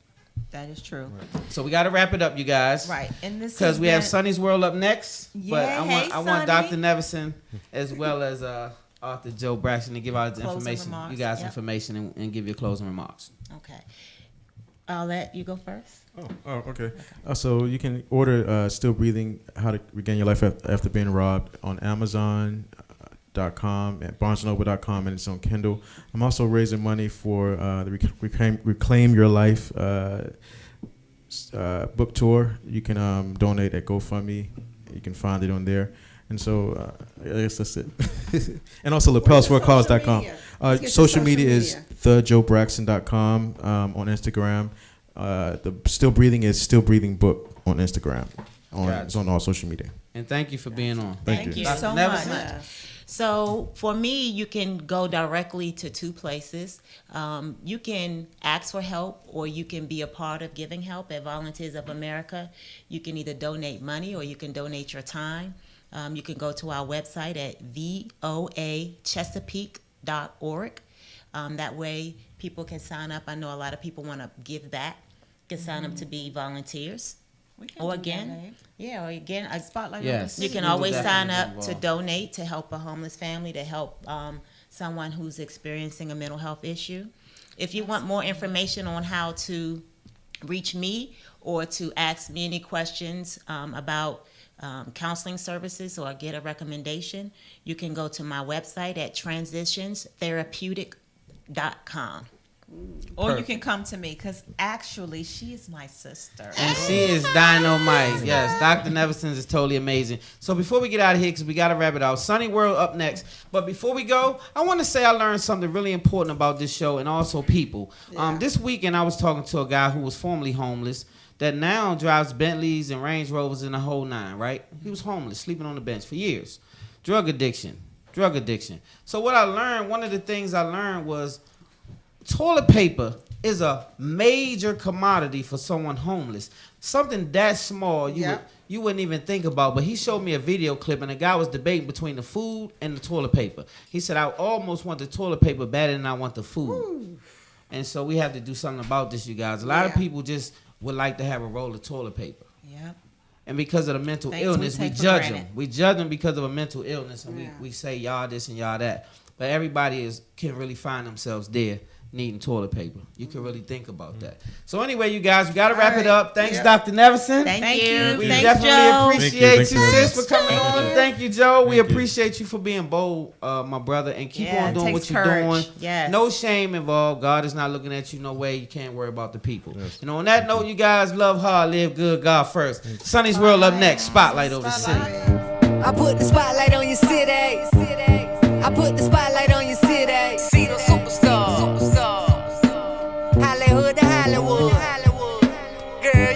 That is true. So we got to wrap it up, you guys. Right. And this because has we have been- Sonny's World up next. But Yeah, I want Sonny. Dr. Neverson as well as Arthur Joe Braxton to give out his Closing information. remarks, You guys yep. information and give your closing remarks. Okay. I'll let you go first. Oh, okay. So you can order Still Breathing, How to Regain Your Life After Being Robbed on Amazon.com at BarnesandNoble.com, and it's on Kindle. I'm also raising money for the Reclaim Your Life book tour. You can donate at GoFundMe. You can find it on there. And so I guess that's it. And also lapelsforacause.com. Social media is thejoebraxton.com on Instagram. The Still Breathing is Still Breathing Book on Instagram. It's on all social media. And thank you for being on. Thank you Dr. so Neverson? much. So for me, you can go directly to two places. You can ask for help, or you can be a part of giving help at Volunteers of America. You can either donate money or you can donate your time. You can go to our website at voachesapeake.org. That way people can sign up. I know a lot of people want to give back, can sign up to be volunteers. Or again, a spotlight. Yes. You can We will always sign definitely up to involve. donate to help a homeless family, to help someone who's experiencing a mental health issue. If you want more information on how to reach me or to ask me any questions about counseling services or get a recommendation, you can go to my website at transitionstherapeutic.com. Or you Perfect. can come to me, because actually she is my sister. And she is dynamite. Yes, Dr. Neverson's is totally amazing. So before we get out of here, because we got to wrap it out, Sunny World up next. But before we go, I want to say I learned something really important about this show and also people. This weekend, I was talking to a guy who was formerly homeless that now drives Bentleys and Range Rovers in the whole nine, right? He was homeless, sleeping on the bench for years. Drug addiction. So what I learned, one of the things I learned was toilet paper is a major commodity for someone homeless. Something that small you wouldn't even think about. But he showed me a video clip, and the guy was debating between the food and the toilet paper. He said, I almost want the toilet paper better than I want the food. And so we have to do something about this, you guys. A lot of people just would like to have a roll of toilet paper. Yep. And because of the mental Things we illness, we take for judge granted. them. We judge them because of a mental illness, and we say y'all this and y'all that. But everybody can really find themselves there needing toilet paper. You can really think about that. So anyway, you guys, we got to wrap it up. Thanks, Dr. Neverson. Thank you. We Thanks, definitely Joe. appreciate Thank you, you. sis, for coming on. Thank you, Joe. We appreciate you for being bold, my brother, and keep Yeah, on it doing what takes you're courage. doing. Yes. No shame involved. God is not looking at you no way. You can't worry about the people. You know, on that note, you guys, love hard, live good, God first. Sonny's World up next. Spotlight over the city. I put the spotlight on your city. I put the spotlight on your city. See the superstar. Hollywood to Hollywood. Girl,